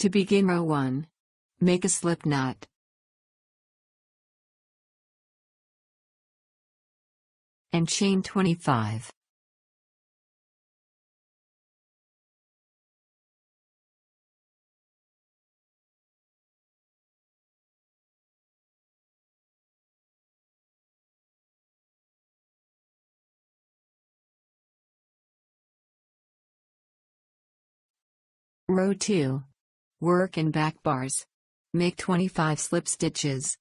To begin row 1, make a slip knot. And chain 25. Row 2. Work in back bars. Make 25 slip stitches.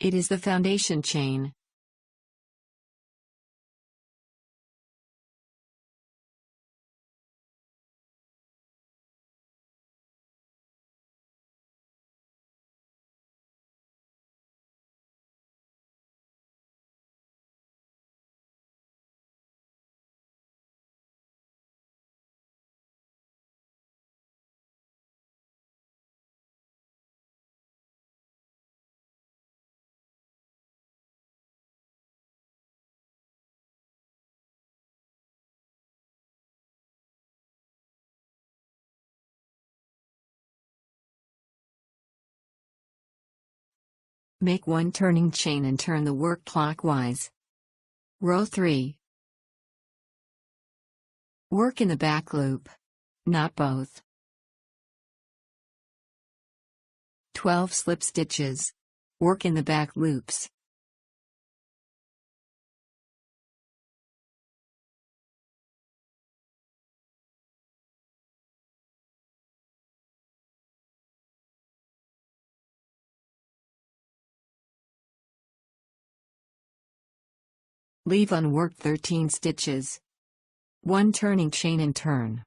It is the foundation chain. Make 1 turning chain and turn the work clockwise. Row 3. Work in the back loop. Not both. 12 slip stitches. Work in the back loops. Leave unworked 13 stitches. 1 turning chain and turn.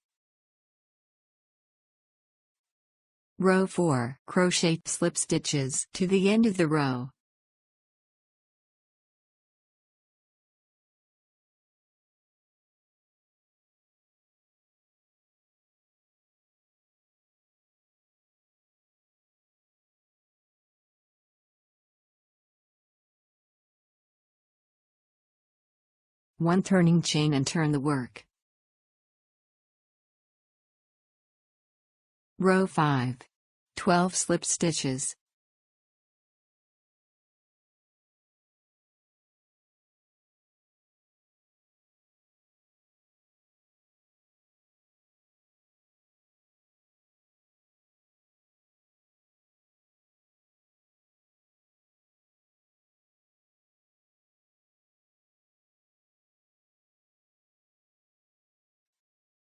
Row 4. Crochet slip stitches to the end of the row. One turning chain and turn the work. Row 5. 12 slip stitches.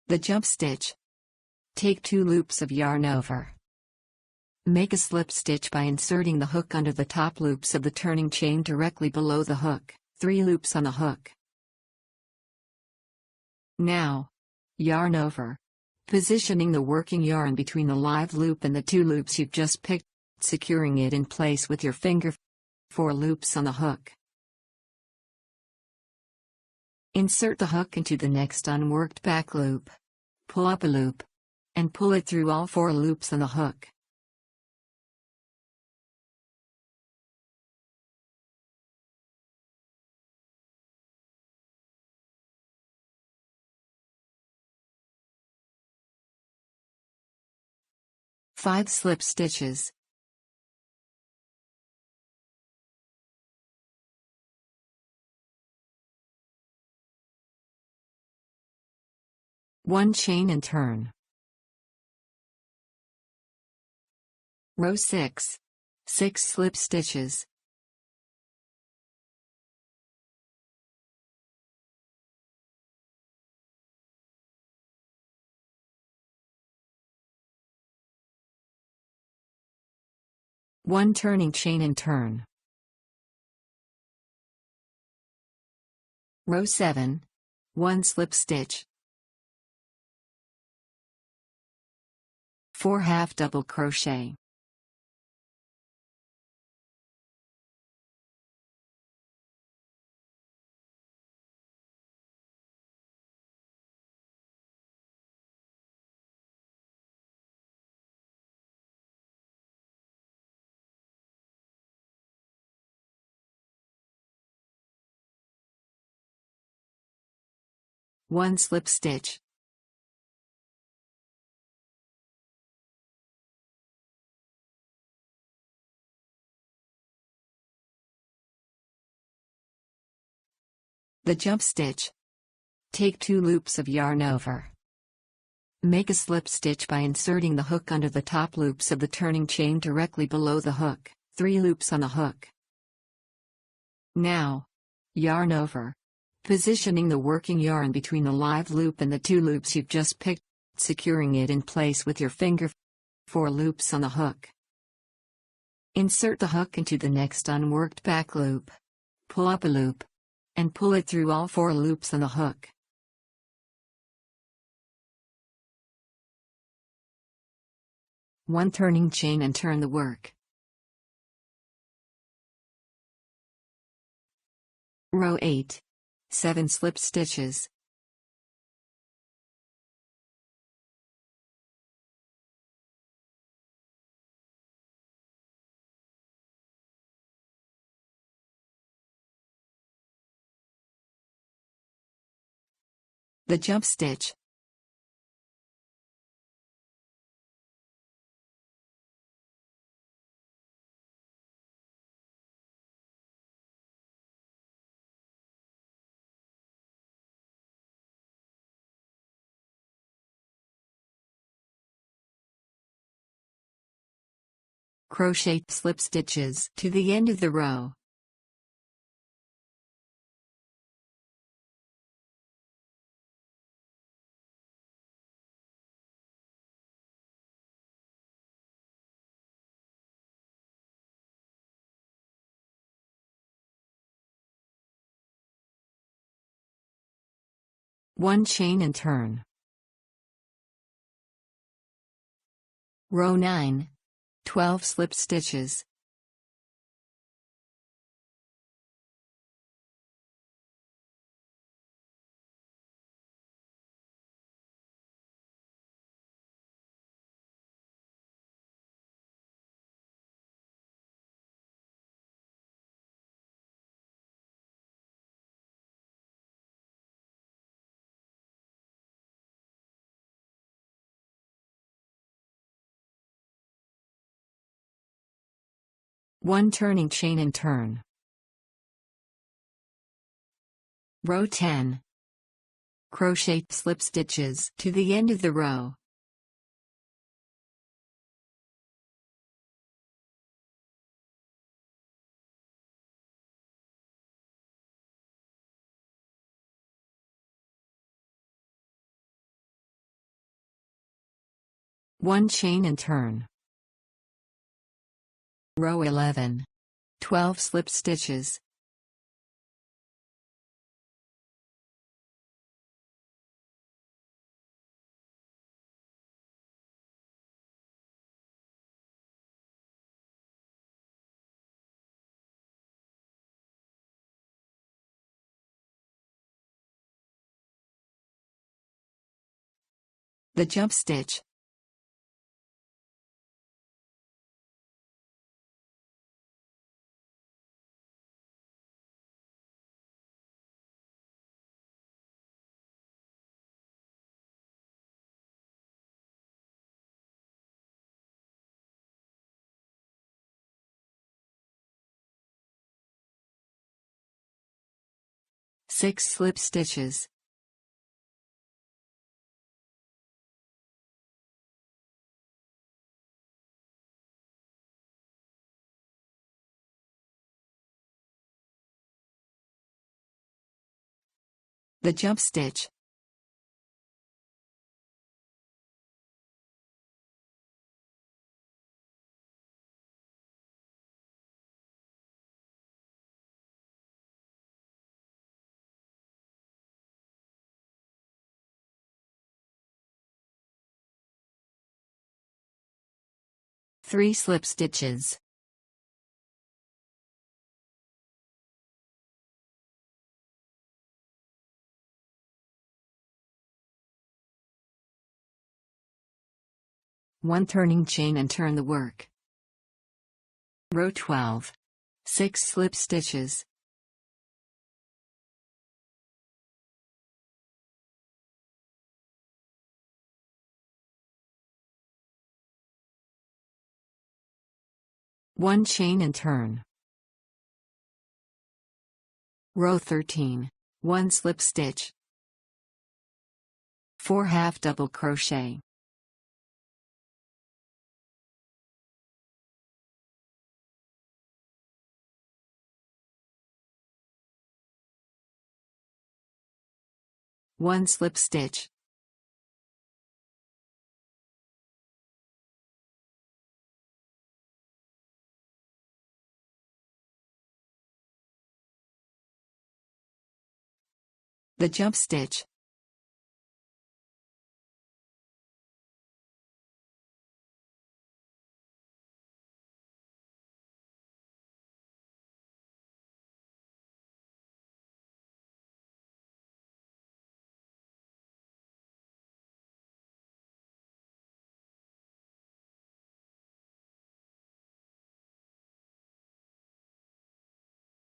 The jump stitch. Take 2 loops of yarn over. Make a slip stitch by inserting the hook under the top loops of the turning chain directly below the hook, 3 loops on the hook. Now, yarn over, positioning the working yarn between the live loop and the 2 loops you've just picked, securing it in place with your finger, 4 loops on the hook. Insert the hook into the next unworked back loop. Pull up a loop, and pull it through all 4 loops on the hook. Five slip stitches. One chain and turn. Row 6. 6 slip stitches. One turning chain and turn. Row 7. 1 slip stitch. 4 half double crochet. One slip stitch. The jump stitch. Take 2 loops of yarn over. Make a slip stitch by inserting the hook under the top loops of the turning chain directly below the hook, 3 loops on the hook. Now, yarn over. Positioning the working yarn between the live loop and the 2 loops you've just picked, securing it in place with your finger, 4 loops on the hook. Insert the hook into the next unworked back loop. Pull up a loop, and pull it through all 4 loops on the hook. One turning chain and turn the work. Row 8. 7 slip stitches. The jump stitch. Crochet slip stitches to the end of the row. One chain and turn. Row 9. 12 slip stitches. One turning chain and turn. Row 10. Crochet slip stitches to the end of the row. One chain and turn. Row 11. 12 slip stitches. The jump stitch. Six slip stitches. The jump stitch. Three slip stitches. One turning chain and turn the work. Row 12. 6 slip stitches. One chain and turn. Row 13. 1 slip stitch, 4 half double crochet, one slip stitch, the jump stitch,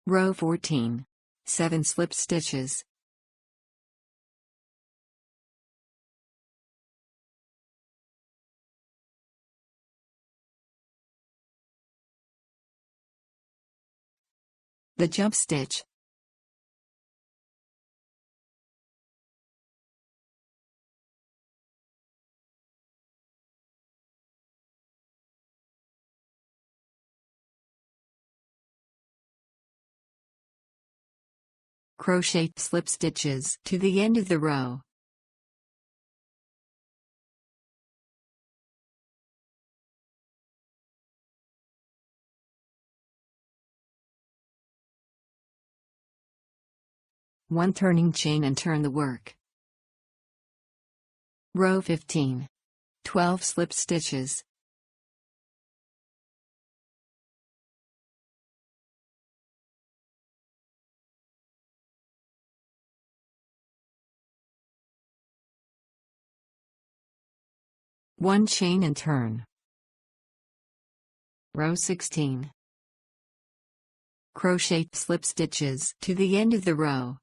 row 14, 7 slip stitches, the jump stitch, crochet slip stitches to the end of the row, one turning chain and turn the work. Row 15, 12 slip stitches, one chain and turn. Row 16, crochet slip stitches to the end of the row,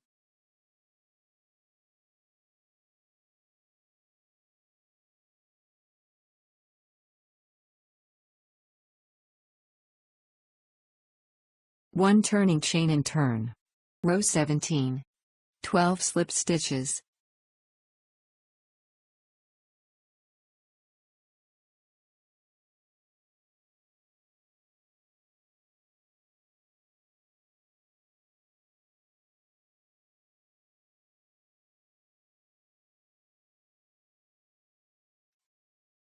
one turning chain and turn. Row 17, 12 slip stitches,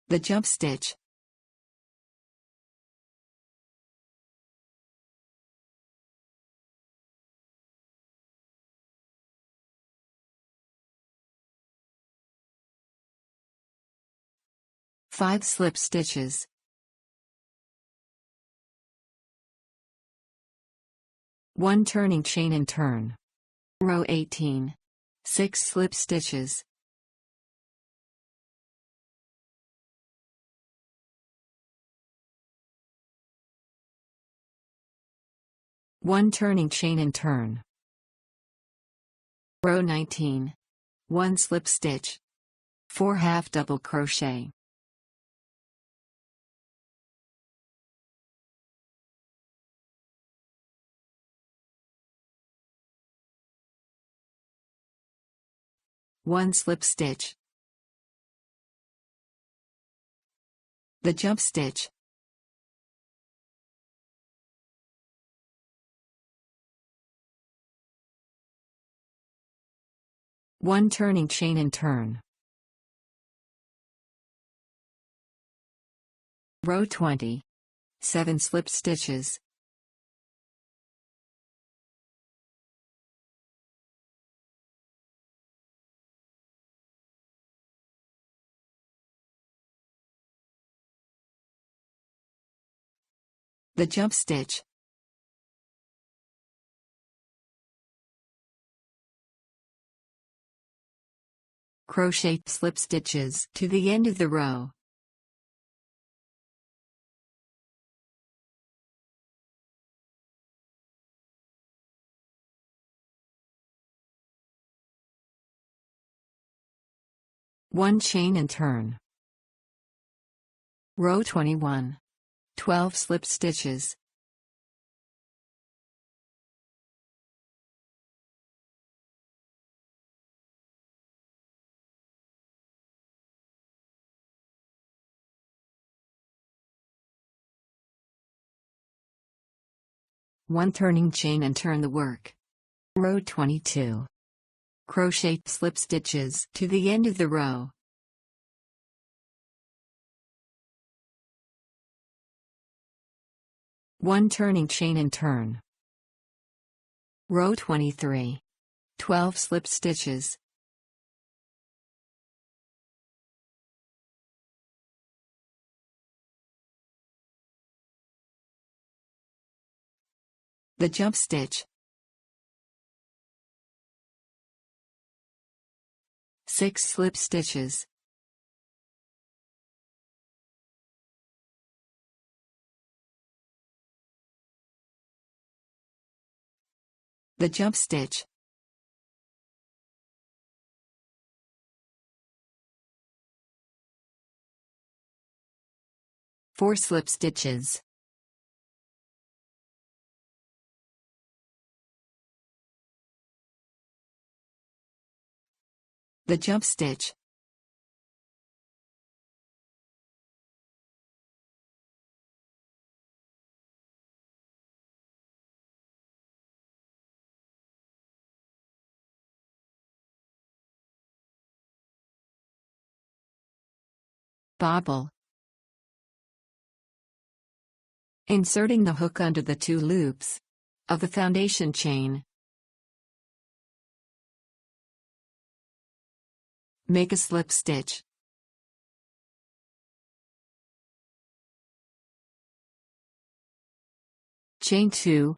the jump stitch, five slip stitches, one turning chain and turn. Row 18, 6 slip stitches, one turning chain and turn. Row 19, 1 slip stitch, 4 half double crochet, one slip stitch, the jump stitch, one turning chain and turn. Row 20, 7 slip stitches, the jump stitch, crochet slip stitches to the end of the row, one chain and turn. Row 21, 12 slip stitches, 1 turning chain and turn the work. Row 22. Crochet slip stitches to the end of the row. One turning chain and turn. Row 23. 12 slip stitches. The jump stitch. 6 slip stitches. The jump stitch. 4 slip stitches. The jump stitch. 'Bobble'. Inserting the hook under the 2 loops of the foundation chain. Make a slip stitch. Chain 2.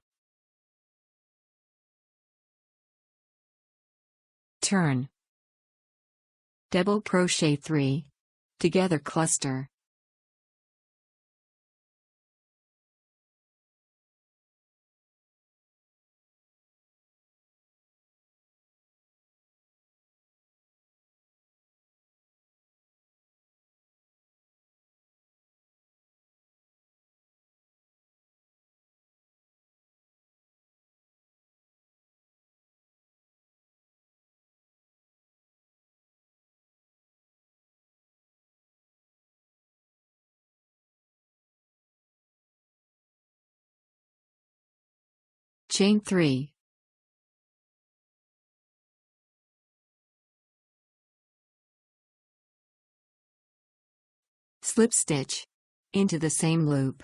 Turn. Double crochet 3. Together cluster. Chain 3. Slip stitch into the same loop.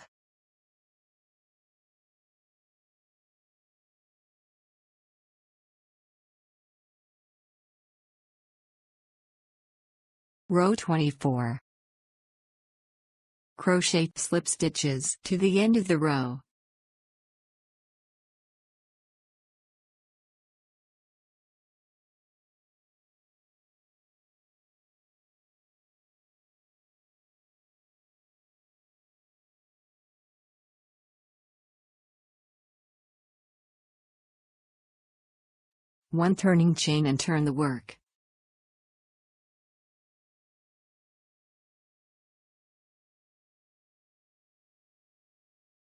Row 24. Crochet slip stitches to the end of the row. One turning chain and turn the work.